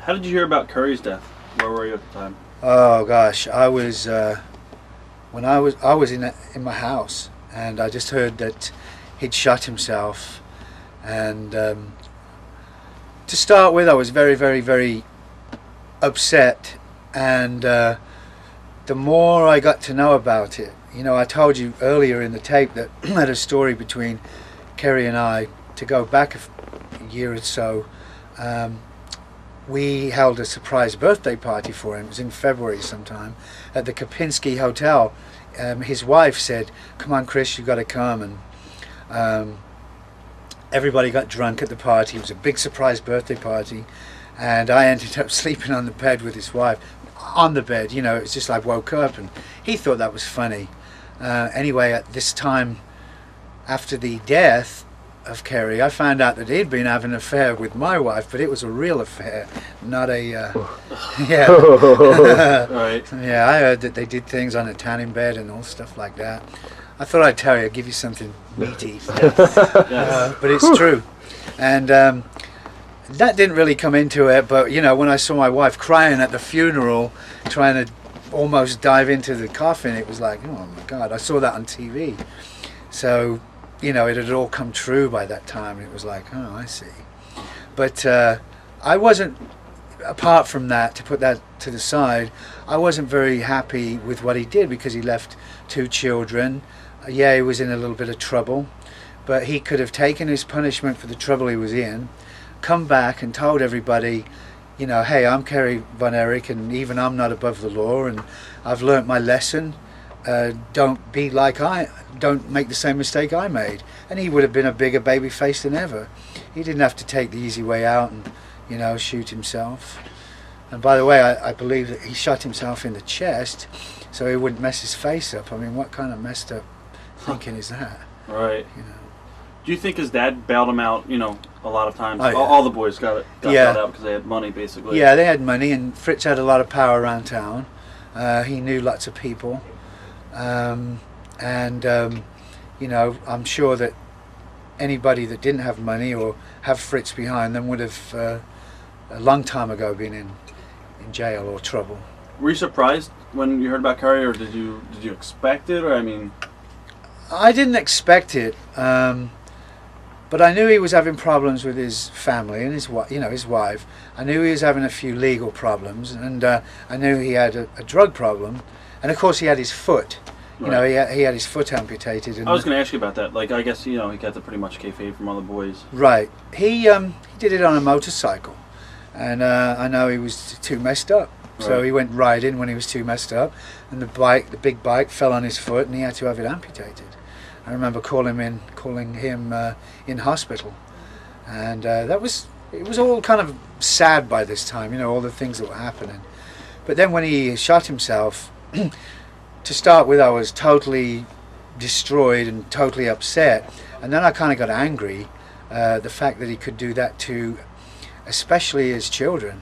How did you hear about Curry's death? Where were you at the time? Oh gosh, I was when I was in my house, and I just heard that he'd shot himself. And to start with, I was very, very, very upset. And the more I got to know about it, I told you earlier in the tape that I had a story between Kerry and I to go back a year or so. We held a surprise birthday party for him. It was in February sometime at the Kopinski Hotel. His wife said, "Come on, Chris, you've got to come." And everybody got drunk at the party. It was a big surprise birthday party. And I ended up sleeping on the bed with his wife. On the bed, it's just like woke up, and he thought that was funny. Anyway, at this time, after the death of Kerry, I found out that he'd been having an affair with my wife, but it was a real affair, not a yeah. Right. Yeah, I heard that they did things on a tanning bed and all stuff like that. I thought I'd tell you, I'd give you something meaty, but it's true. And that didn't really come into it, but when I saw my wife crying at the funeral, trying to almost dive into the coffin, it was like, oh my God, I saw that on TV. So it had all come true by that time. It was like, oh, I see. But I wasn't, apart from that, to put that to the side, I wasn't very happy with what he did, because he left 2 children. Yeah, he was in a little bit of trouble, but he could have taken his punishment for the trouble he was in, come back and told everybody, hey, I'm Kerry Von Erich, and even I'm not above the law, and I've learnt my lesson. Don't make the same mistake I made. And he would have been a bigger baby face than ever. He didn't have to take the easy way out and shoot himself. And by the way, I believe that he shot himself in the chest so he wouldn't mess his face up. I mean, what kind of messed up thinking is that? Right. Do you think his dad bailed him out, a lot of times? Oh, yeah. All the boys got bailed out because they had money, basically. Yeah, they had money, and Fritz had a lot of power around town. He knew lots of people. I'm sure that anybody that didn't have money or have Fritz behind them would have a long time ago been in jail or trouble. Were you surprised when you heard about Curry, or did you expect it? Or I didn't expect it, but I knew he was having problems with his family and his wife. I knew he was having a few legal problems, and I knew he had a drug problem, and of course he had his foot. Right. He had his foot amputated. And I was going to ask you about that. I guess he got to pretty much kayfabe from all the boys. Right. He did it on a motorcycle, and I know he was too messed up. So Right. he went riding when he was too messed up, and the big bike fell on his foot, and he had to have it amputated. I remember calling him in hospital, and it was all kind of sad by this time, all the things that were happening. But then when he shot himself, to start with, I was totally destroyed and totally upset, and then I kind of got angry, the fact that he could do that to, especially his children.